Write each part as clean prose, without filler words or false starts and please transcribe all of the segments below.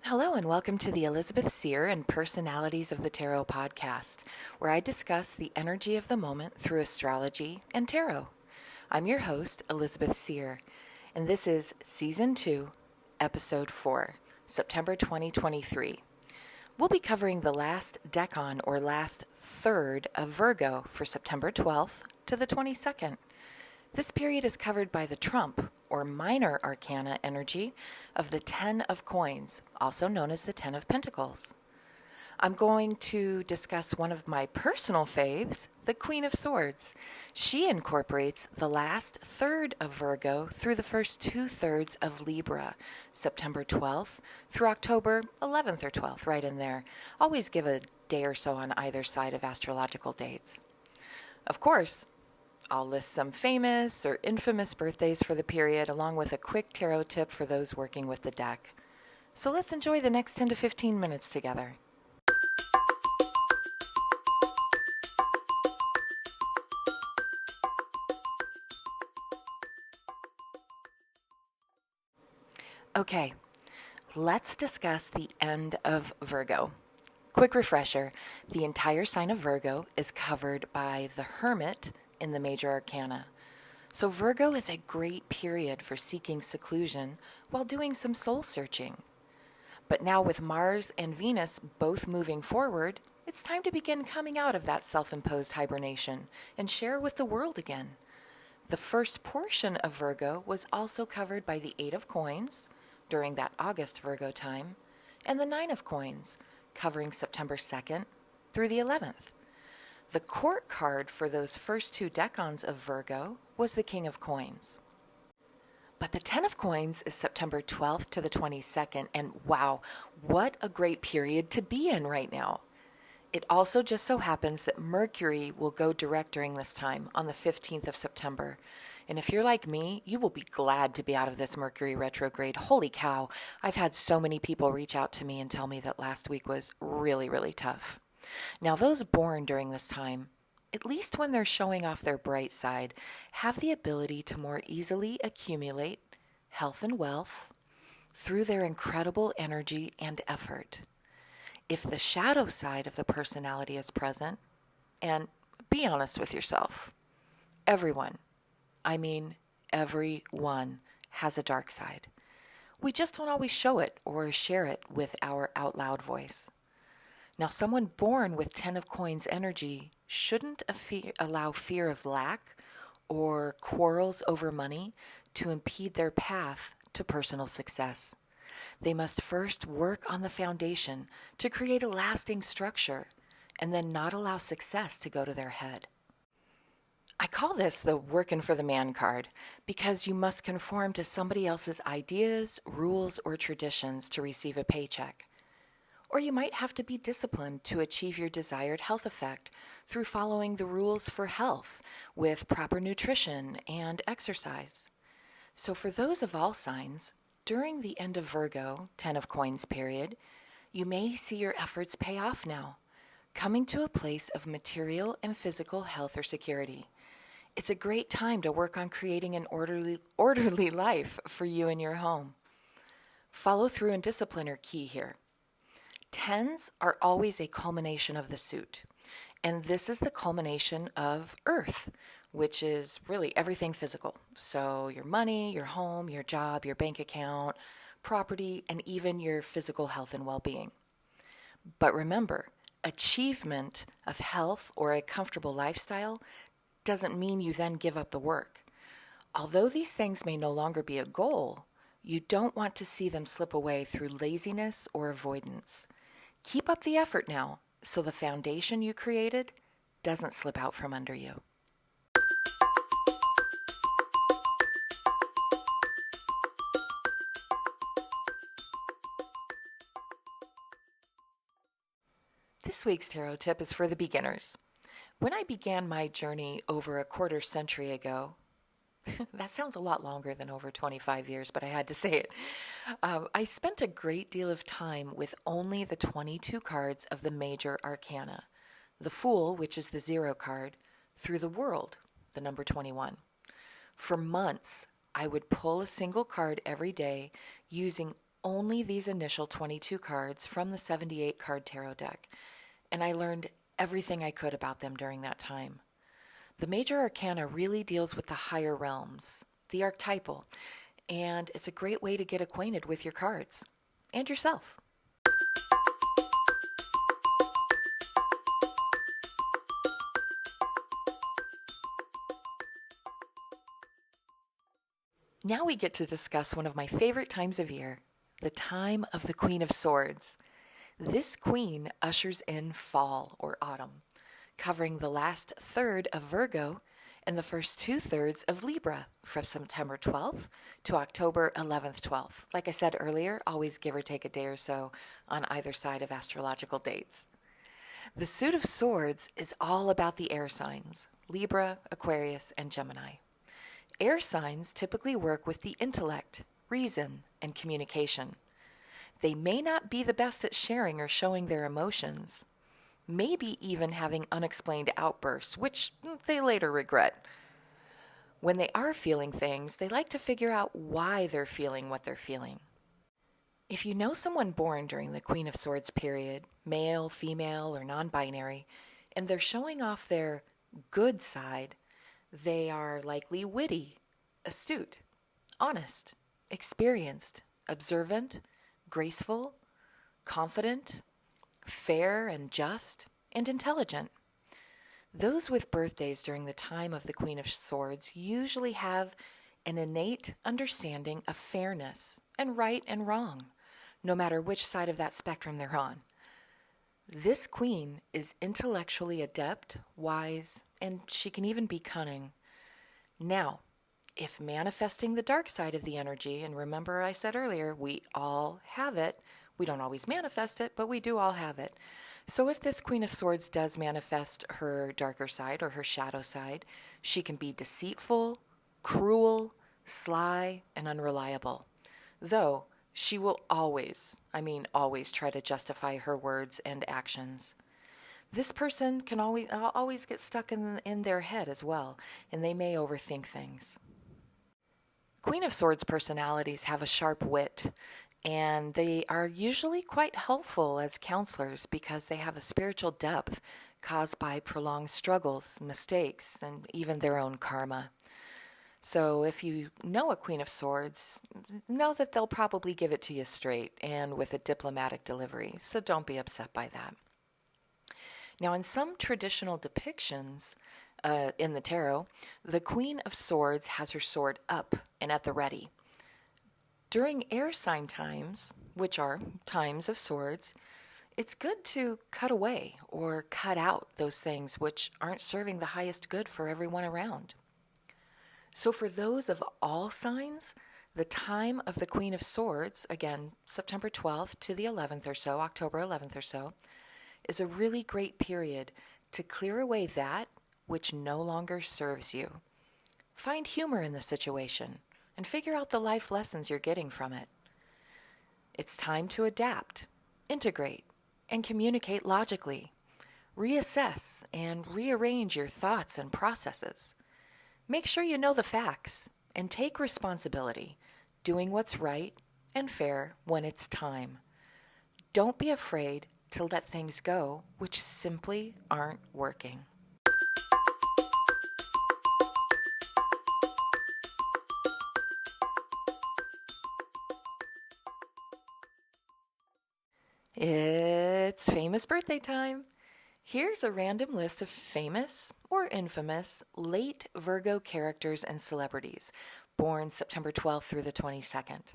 Hello, and welcome to the Elizabeth Seer and Personalities of the Tarot podcast, where I discuss the energy of the moment through astrology and tarot. I'm your host, Elizabeth Seer, and this is Season 2, Episode 4, September 2023. We'll be covering the last decan, or last third, of Virgo for September 12th to the 22nd. This period is covered by the trump, or minor arcana energy, of the Ten of Coins, also known as the Ten of Pentacles. I'm going to discuss one of my personal faves, the Queen of Swords. She incorporates the last third of Virgo through the first 2/3 of Libra, September 12th through October 11th or 12th, right in there. Always give a day or so on either side of astrological dates. Of course, I'll list some famous or infamous birthdays for the period, along with a quick tarot tip for those working with the deck. So let's enjoy the next 10 to 15 minutes together. Okay, let's discuss the end of Virgo. Quick refresher, the entire sign of Virgo is covered by the Hermit in the major arcana. So Virgo is a great period for seeking seclusion while doing some soul searching. But now with Mars and Venus both moving forward, it's time to begin coming out of that self-imposed hibernation and share with the world again. The first portion of Virgo was also covered by the Eight of Coins during that August Virgo time, and the Nine of Coins covering September 2nd through the 11th. The court card for those first two decans of Virgo was the King of Coins. But the Ten of Coins is September 12th to the 22nd, and wow, what a great period to be in right now. It also just so happens that Mercury will go direct during this time on the 15th of September. And if you're like me, you will be glad to be out of this Mercury retrograde. Holy cow, I've had so many people reach out to me and tell me that last week was really, really tough. Now, those born during this time, at least when they're showing off their bright side, have the ability to more easily accumulate health and wealth through their incredible energy and effort. If the shadow side of the personality is present, and be honest with yourself, everyone has a dark side. We just don't always show it or share it with our out loud voice. Now, someone born with Ten of Coins energy shouldn't allow fear of lack or quarrels over money to impede their path to personal success. They must first work on the foundation to create a lasting structure and then not allow success to go to their head. I call this the workin' for the man card because you must conform to somebody else's ideas, rules, or traditions to receive a paycheck. Or you might have to be disciplined to achieve your desired health effect through following the rules for health with proper nutrition and exercise. So for those of all signs, during the end of Virgo, Ten of Coins period, you may see your efforts pay off now, coming to a place of material and physical health or security. It's a great time to work on creating an orderly life for you and your home. Follow through and discipline are key here. Tens are always a culmination of the suit, and this is the culmination of Earth, which is really everything physical. So your money, your home, your job, your bank account, property, and even your physical health and well-being. But remember, achievement of health or a comfortable lifestyle doesn't mean you then give up the work. Although these things may no longer be a goal, you don't want to see them slip away through laziness or avoidance. Keep up the effort now so the foundation you created doesn't slip out from under you. This week's tarot tip is for the beginners. When I began my journey over a quarter century ago, that sounds a lot longer than over 25 years, but I had to say it. I spent a great deal of time with only the 22 cards of the major arcana, the Fool, which is the 0 card, through the World, the number 21. For months, I would pull a single card every day using only these initial 22 cards from the 78 card tarot deck, and I learned everything I could about them during that time. The major arcana really deals with the higher realms, the archetypal, and it's a great way to get acquainted with your cards and yourself. Now we get to discuss one of my favorite times of year, the time of the Queen of Swords. This queen ushers in fall or autumn, covering the last third of Virgo and the first 2/3 of Libra from September 12th to October 11th, 12th. Like I said earlier, always give or take a day or so on either side of astrological dates. The suit of swords is all about the air signs, Libra, Aquarius, and Gemini. Air signs typically work with the intellect, reason, and communication. They may not be the best at sharing or showing their emotions, maybe even having unexplained outbursts, which they later regret. When they are feeling things, they like to figure out why they're feeling what they're feeling. If you know someone born during the Queen of Swords period, male, female, or non-binary, and they're showing off their good side, they are likely witty, astute, honest, experienced, observant, graceful, confident, fair and just, and intelligent. Those with birthdays during the time of the Queen of Swords usually have an innate understanding of fairness and right and wrong, no matter which side of that spectrum they're on. This queen is intellectually adept, wise, and she can even be cunning. Now, if manifesting the dark side of the energy, and remember I said earlier, we all have it. We don't always manifest it, but we do all have it. So if this Queen of Swords does manifest her darker side or her shadow side, she can be deceitful, cruel, sly, and unreliable. Though she will always try to justify her words and actions. This person can always get stuck in their head as well, and they may overthink things. Queen of Swords personalities have a sharp wit, and they are usually quite helpful as counselors because they have a spiritual depth caused by prolonged struggles, mistakes, and even their own karma. So if you know a Queen of Swords, know that they'll probably give it to you straight and with a diplomatic delivery, so don't be upset by that. Now, in some traditional depictions in the tarot, the Queen of Swords has her sword up and at the ready. During air sign times, which are times of swords, it's good to cut away or cut out those things which aren't serving the highest good for everyone around. So for those of all signs, the time of the Queen of Swords, again, September 12th to the 11th or so, October 11th or so, is a really great period to clear away that which no longer serves you. Find humor in the situation and figure out the life lessons you're getting from it. It's time to adapt, integrate, and communicate logically. Reassess and rearrange your thoughts and processes. Make sure you know the facts and take responsibility, doing what's right and fair when it's time. Don't be afraid to let things go which simply aren't working. It's famous birthday time. Here's a random list of famous or infamous late Virgo characters and celebrities born September 12th through the 22nd.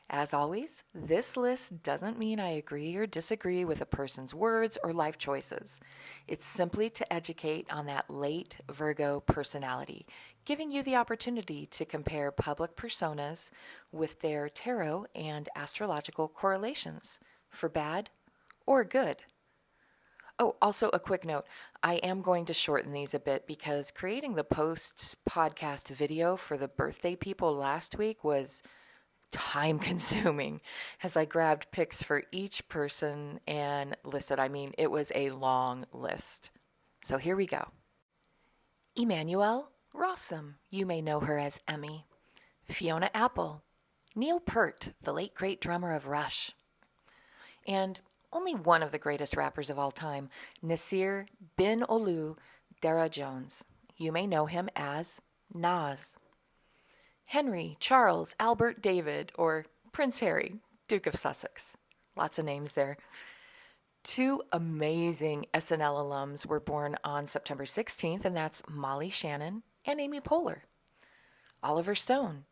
As always, this list doesn't mean I agree or disagree with a person's words or life choices. It's simply to educate on that late Virgo personality, giving you the opportunity to compare public personas with their tarot and astrological correlations, for bad or good. Oh, also a quick note. I am going to shorten these a bit because creating the post-podcast video for the birthday people last week was time-consuming as I grabbed pics for each person and listed. It was a long list. So here we go. Emmanuel Rossum. You may know her as Emmy. Fiona Apple. Neil Peart, the late great drummer of Rush. And only one of the greatest rappers of all time, Nasir bin Olu Dara Jones. You may know him as Nas. Henry, Charles, Albert, David, or Prince Harry, Duke of Sussex. Lots of names there. Two amazing SNL alums were born on September 16th, and that's Molly Shannon and Amy Poehler. Oliver Stone,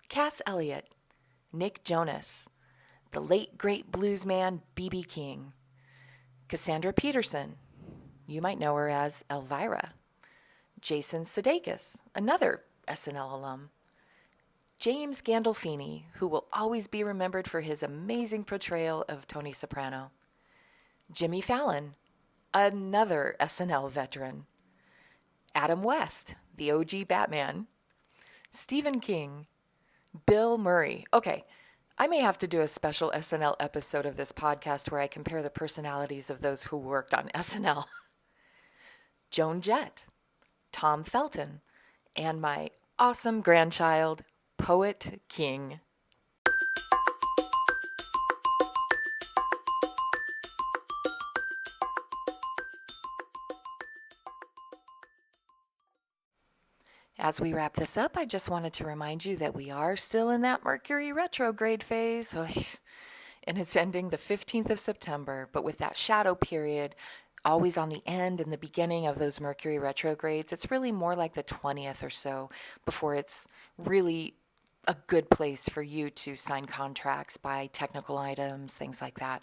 Cass Elliot, Nick Jonas, the late great blues man B.B. King, Cassandra Peterson, you might know her as Elvira, Jason Sudeikis, another SNL alum, James Gandolfini, who will always be remembered for his amazing portrayal of Tony Soprano, Jimmy Fallon, another SNL veteran, Adam West, the OG Batman, Stephen King, Bill Murray. Okay, I may have to do a special SNL episode of this podcast where I compare the personalities of those who worked on SNL. Joan Jett, Tom Felton, and my awesome grandchild, Poet King. As we wrap this up, I just wanted to remind you that we are still in that Mercury retrograde phase, and it's ending the 15th of September, but with that shadow period always on the end and the beginning of those Mercury retrogrades, it's really more like the 20th or so before it's really a good place for you to sign contracts, buy technical items, things like that.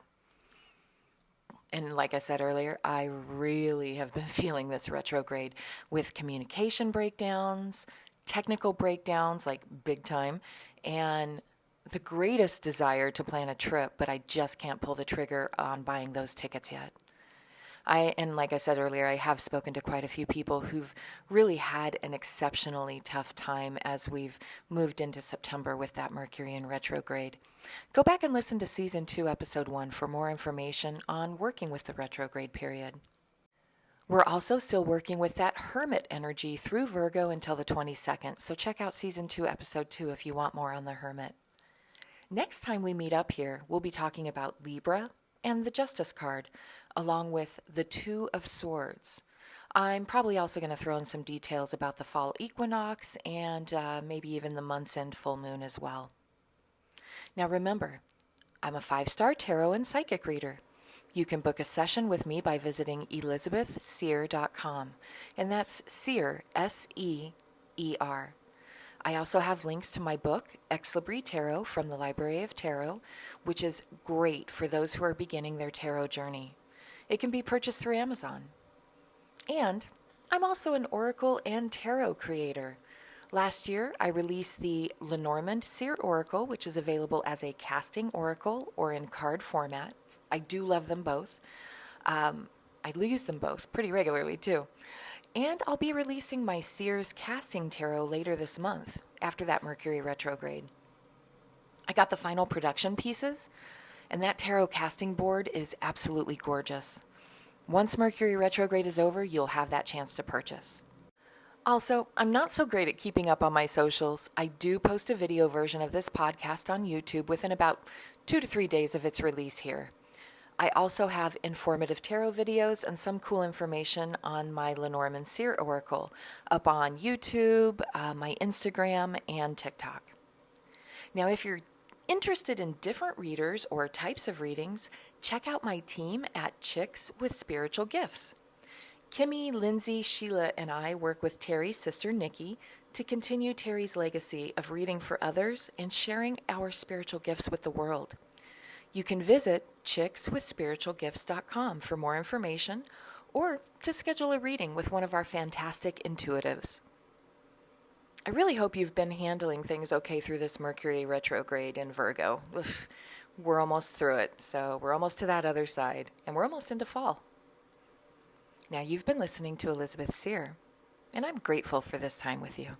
And like I said earlier, I really have been feeling this retrograde with communication breakdowns, technical breakdowns, like big time, and the greatest desire to plan a trip, but I just can't pull the trigger on buying those tickets yet. And like I said earlier, I have spoken to quite a few people who've really had an exceptionally tough time as we've moved into September with that Mercury in retrograde. Go back and listen to Season 2, Episode 1 for more information on working with the retrograde period. We're also still working with that hermit energy through Virgo until the 22nd, so check out Season 2, Episode 2 if you want more on the hermit. Next time we meet up here, we'll be talking about Libra and the Justice card, along with the Two of Swords. I'm probably also going to throw in some details about the fall equinox and maybe even the month's end full moon as well. Now remember, I'm a 5-star tarot and psychic reader. You can book a session with me by visiting elizabethseer.com, and that's Seer, S-E-E-R. I also have links to my book, Ex Libri Tarot from the Library of Tarot, which is great for those who are beginning their tarot journey. It can be purchased through Amazon. And I'm also an oracle and tarot creator. Last year, I released the Lenormand Seer Oracle, which is available as a casting oracle or in card format. I do love them both. I use them both pretty regularly, too. And I'll be releasing my Seer's Casting Tarot later this month, after that Mercury retrograde. I got the final production pieces, and that tarot casting board is absolutely gorgeous. Once Mercury retrograde is over, you'll have that chance to purchase. Also, I'm not so great at keeping up on my socials. I do post a video version of this podcast on YouTube within about 2 to 3 days of its release here. I also have informative tarot videos and some cool information on my Lenormand Seer Oracle up on YouTube, my Instagram, and TikTok. Now, if you're interested in different readers or types of readings, check out my team at Chicks with Spiritual Gifts. Kimmy, Lindsay, Sheila, and I work with Terry's sister, Nikki, to continue Terry's legacy of reading for others and sharing our spiritual gifts with the world. You can visit chickswithspiritualgifts.com for more information or to schedule a reading with one of our fantastic intuitives. I really hope you've been handling things okay through this Mercury retrograde in Virgo. We're almost through it, so we're almost to that other side, and we're almost into fall. Now, you've been listening to Elizabeth Seer, and I'm grateful for this time with you.